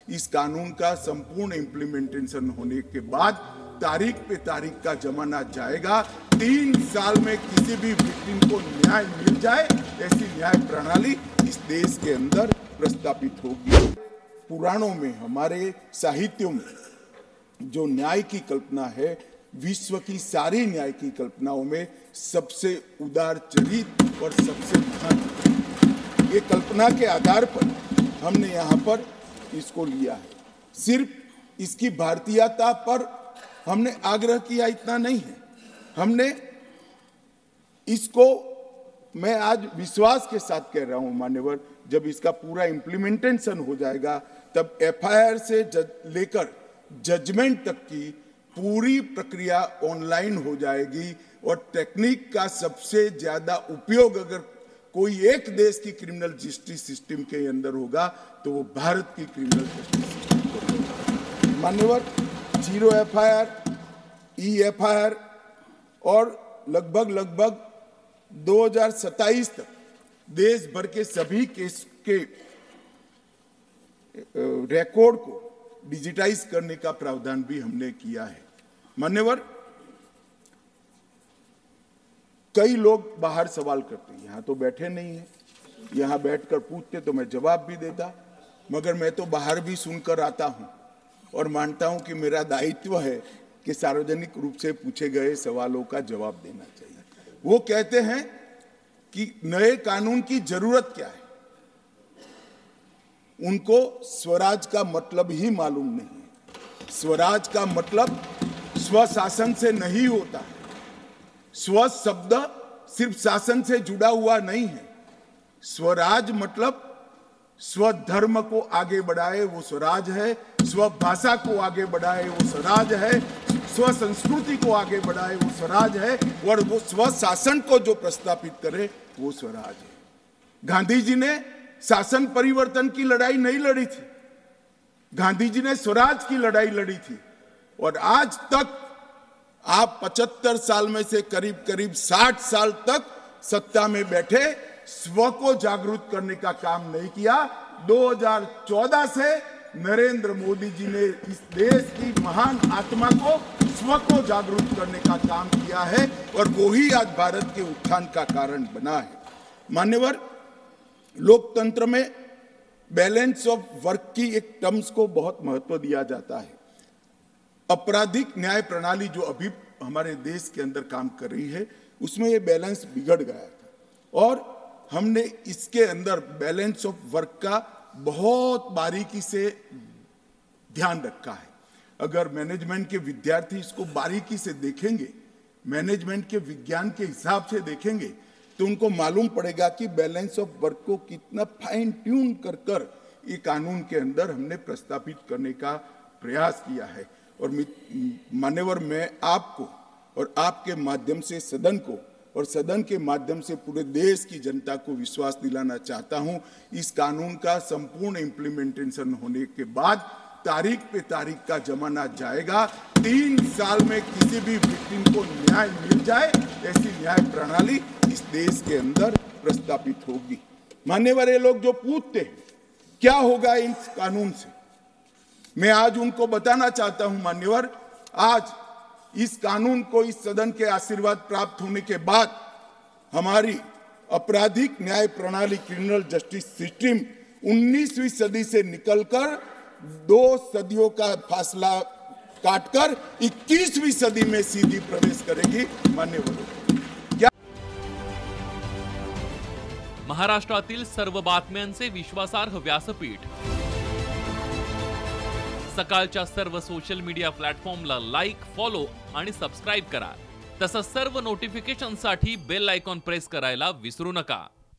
इस कानून का संपूर्ण इम्प्लीमेंटेशन होने के बाद तारीख पे तारीख का जमाना जाएगा। 3 साल में किसी भी विक्टिम को न्याय मिल जाए, ऐसी न्याय प्रणाली इस देश के अंदर प्रस्तापित होगी। पुराणों में, हमारे साहित्यों में जो न्याय की कल्पना है, विश्व की सारी न्याय की कल्पनाओं में सबसे उदार चरित और सबसे महान, ये कल्पना के आधार पर हमने यहाँ पर इसको लिया है। सिर्फ इसकी भारतीयता पर हमने आग्रह किया इतना नहीं है, हमने इसको, मैं आज विश्वास के साथ कह रहा हूं मान्यवर, जब इसका पूरा इम्प्लीमेंटेशन हो जाएगा तब एफआईआर से लेकर जजमेंट तक की पूरी प्रक्रिया ऑनलाइन हो जाएगी और टेक्निक का सबसे ज्यादा उपयोग अगर कोई एक देश की क्रिमिनल जस्टिस सिस्टम के अंदर होगा तो वो भारत की क्रिमिनल जस्टिस सिस्टम। मान्यवर, 0 एफआईआर, ई-एफआईआर और लगभग 2027 तक देश भर के सभी केस के रिकॉर्ड को डिजिटाइज करने का प्रावधान भी हमने किया है। मान्यवर, कई लोग बाहर सवाल करते हैं, यहां तो बैठे नहीं है, यहां बैठकर पूछते तो मैं जवाब भी देता, मगर मैं तो बाहर भी सुनकर आता हूं और मानता हूं कि मेरा दायित्व है कि सार्वजनिक रूप से पूछे गए सवालों का जवाब देना चाहिए। वो कहते हैं कि नए कानून की जरूरत क्या है, उनको स्वराज का मतलब ही मालूम नहीं है। स्वराज का मतलब स्वशासन से नहीं होता है। स्व शब्द सिर्फ शासन से जुड़ा हुआ नहीं है। स्वराज मतलब स्वधर्म को आगे बढ़ाए वो स्वराज है, स्व भाषा को आगे बढ़ाए वो स्वराज है, स्व संस्कृति को आगे बढ़ाए वो स्वराज है, और वो स्व शासन को जो प्रस्तापित करे वो स्वराज है। गांधी जी ने शासन परिवर्तन की लड़ाई नहीं लड़ी थी, गांधी जी ने स्वराज की लड़ाई लड़ी थी। और आज तक आप 75 साल में से करीब 60 साल तक सत्ता में बैठे, स्व को जागरूक करने का काम नहीं किया। 2014 से नरेंद्र मोदी जी ने इस देश की महान आत्मा को, स्व को जागरूक करने का काम किया है और वो ही आज भारत के उत्थान का कारण बना है। मान्यवर, लोकतंत्र में बैलेंस ऑफ वर्क की एक टर्म्स को बहुत महत्व दिया जाता है। आपराधिक न्याय प्रणाली जो अभी हमारे देश के अंदर काम कर रही है, उसमें ये बैलेंस बिगड़ गया था और हमने इसके अंदर बैलेंस ऑफ वर्क का बहुत बारीकी से ध्यान रखा है। अगर मैनेजमेंट के विद्यार्थी इसको बारीकी से देखेंगे, मैनेजमेंट के विज्ञान के हिसाब से देखेंगे, तो उनको मालूम पड़ेगा कि बैलेंस ऑफ वर्क को कितना फाइन ट्यून कर ये कानून के अंदर हमने प्रस्तापित करने का प्रयास किया है। और मान्यवर, मैं आपको और आपके माध्यम से सदन को और सदन के माध्यम से पूरे देश की जनता को विश्वास दिलाना चाहता हूं, इस कानून का संपूर्ण इम्प्लीमेंटेशन होने के बाद तारीख पे तारीख का जमाना जाएगा। 3 साल में किसी भी विक्टिम को न्याय मिल जाए, ऐसी न्याय प्रणाली इस देश के अंदर प्रस्तापित होगी। मान्यवर, ये लोग जो पूछते हैं क्या होगा इस कानून से, मैं आज उनको बताना चाहता हूं मान्यवर, आज इस कानून को, इस सदन के आशीर्वाद प्राप्त होने के बाद हमारी आपराधिक न्याय प्रणाली, क्रिमिनल जस्टिस सिस्टम 19वीं सदी से निकलकर 2 सदियों का फासला काटकर 21वीं सदी में सीधी प्रवेश करेगी। मान्यवर, महाराष्ट्रातील सर्व बातम्यांचे विश्वासार्ह व्यासपीठ, सकाळच्या सर्व सोशल मीडिया प्लॅटफॉर्मला लाईक, फॉलो आणि सबस्क्राइब करा। तसंच सर्व नोटिफिकेशनसाठी बेल आयकॉन प्रेस करायला विसरू नका।